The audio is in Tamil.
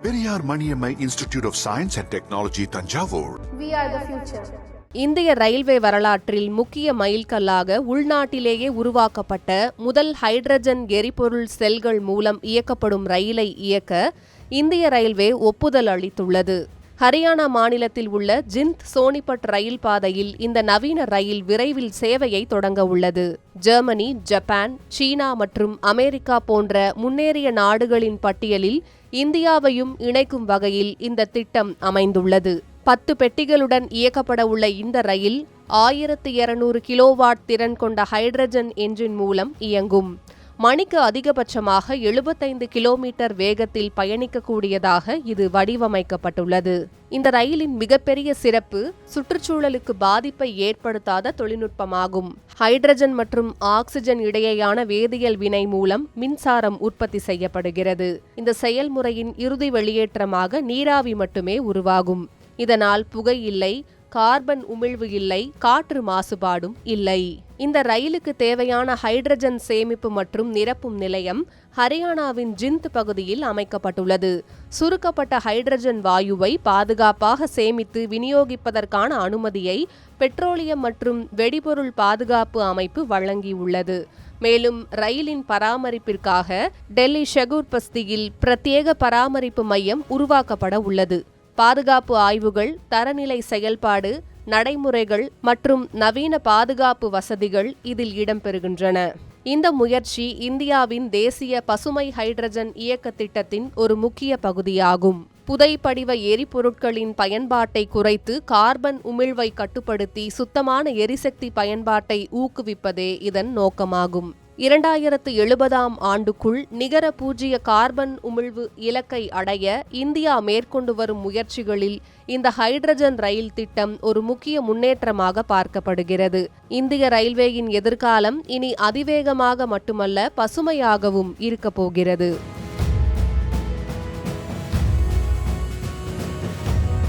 Periyar Maniammai Institute of Science and Technology, Tanjavur. We are the future. இந்திய ரயில்வே வரலாற்றில் முக்கிய மைல்கல்லாக உள்நாட்டிலேயே உருவாக்கப்பட்ட முதல் ஹைட்ரஜன் எரிபொருள் செல்கள் மூலம் இயக்கப்படும் ரயிலை இயக்க இந்திய ரயில்வே ஒப்புதல் அளித்துள்ளது. ஹரியானா மாநிலத்தில் உள்ள ஜிந்த் சோனிபட் ரயில் பாதையில் இந்த நவீன ரயில் விரைவில் சேவையை தொடங்க உள்ளது. ஜெர்மனி, ஜப்பான், சீனா மற்றும் அமெரிக்கா போன்ற முன்னேறிய நாடுகளின் பட்டியலில் இந்தியாவையும் இணைக்கும் வகையில் இந்த திட்டம் அமைந்துள்ளது. 10 பெட்டிகளுடன் இயக்கப்பட உள்ள இந்த ரயில் 1200 கிலோவாட் திறன் கொண்ட ஹைட்ரஜன் என்ஜின் மூலம் இயங்கும். மணிக்கு அதிகபட்சமாக 75 கிலோமீட்டர் வேகத்தில் பயணிக்கக்கூடியதாக இது வடிவமைக்கப்பட்டுள்ளது. இந்த ரயிலின் மிகப்பெரிய சிறப்பு சுற்றுச்சூழலுக்கு பாதிப்பை ஏற்படுத்தாத தொழில்நுட்பமாகும். ஹைட்ரஜன் மற்றும் ஆக்சிஜன் இடையேயான வேதியியல் வினை மூலம் மின்சாரம் உற்பத்தி செய்யப்படுகிறது. இந்த செயல்முறையின் இறுதி வெளியேற்றமாக நீராவி மட்டுமே உருவாகும். இதனால் புகை இல்லை, கார்பன் உமிழ்வு இல்லை, காற்று மாசுபாடும் இல்லை. இந்த ரயிலுக்கு தேவையான ஹைட்ரஜன் சேமிப்பு மற்றும் நிரப்பும் நிலையம் ஹரியானாவின் ஜிந்த் பகுதியில் அமைக்கப்பட்டுள்ளது. சுருக்கப்பட்ட ஹைட்ரஜன் வாயுவை பாதுகாப்பாக சேமித்து விநியோகிப்பதற்கான அனுமதியை பெட்ரோலியம் மற்றும் வெடிபொருள் பாதுகாப்பு அமைப்பு வழங்கியுள்ளது. மேலும் ரயிலின் பராமரிப்பிற்காக டெல்லி ஷெகூர் பஸ்தியில் பிரத்யேக பராமரிப்பு மையம் உருவாக்கப்பட உள்ளது. பாதுகாப்பு ஆய்வுகள், தரநிலை செயல்பாடு, நடைமுறைகள் மற்றும் நவீன பாதுகாப்பு வசதிகள் இதில் இடம்பெறுகின்றன. இந்த முயற்சி இந்தியாவின் தேசிய பசுமை ஹைட்ரஜன் இயக்க திட்டத்தின் ஒரு முக்கிய பகுதியாகும். புதைப்படிவ எரிபொருட்களின் பயன்பாட்டை குறைத்து கார்பன் உமிழ்வை கட்டுப்படுத்தி சுத்தமான எரிசக்தி பயன்பாட்டை ஊக்குவிப்பதே இதன் நோக்கமாகும். 2070ஆம் ஆண்டுக்குள் நிகர பூஜ்ஜிய கார்பன் உமிழ்வு இலக்கை அடைய இந்தியா மேற்கொண்டு வரும் முயற்சிகளில் இந்த ஹைட்ரஜன் ரயில் திட்டம் ஒரு முக்கிய முன்னேற்றமாக பார்க்கப்படுகிறது. இந்திய ரயில்வேயின் எதிர்காலம் இனி அதிவேகமாக மட்டுமல்ல, பசுமையாகவும் இருக்கப் போகிறது.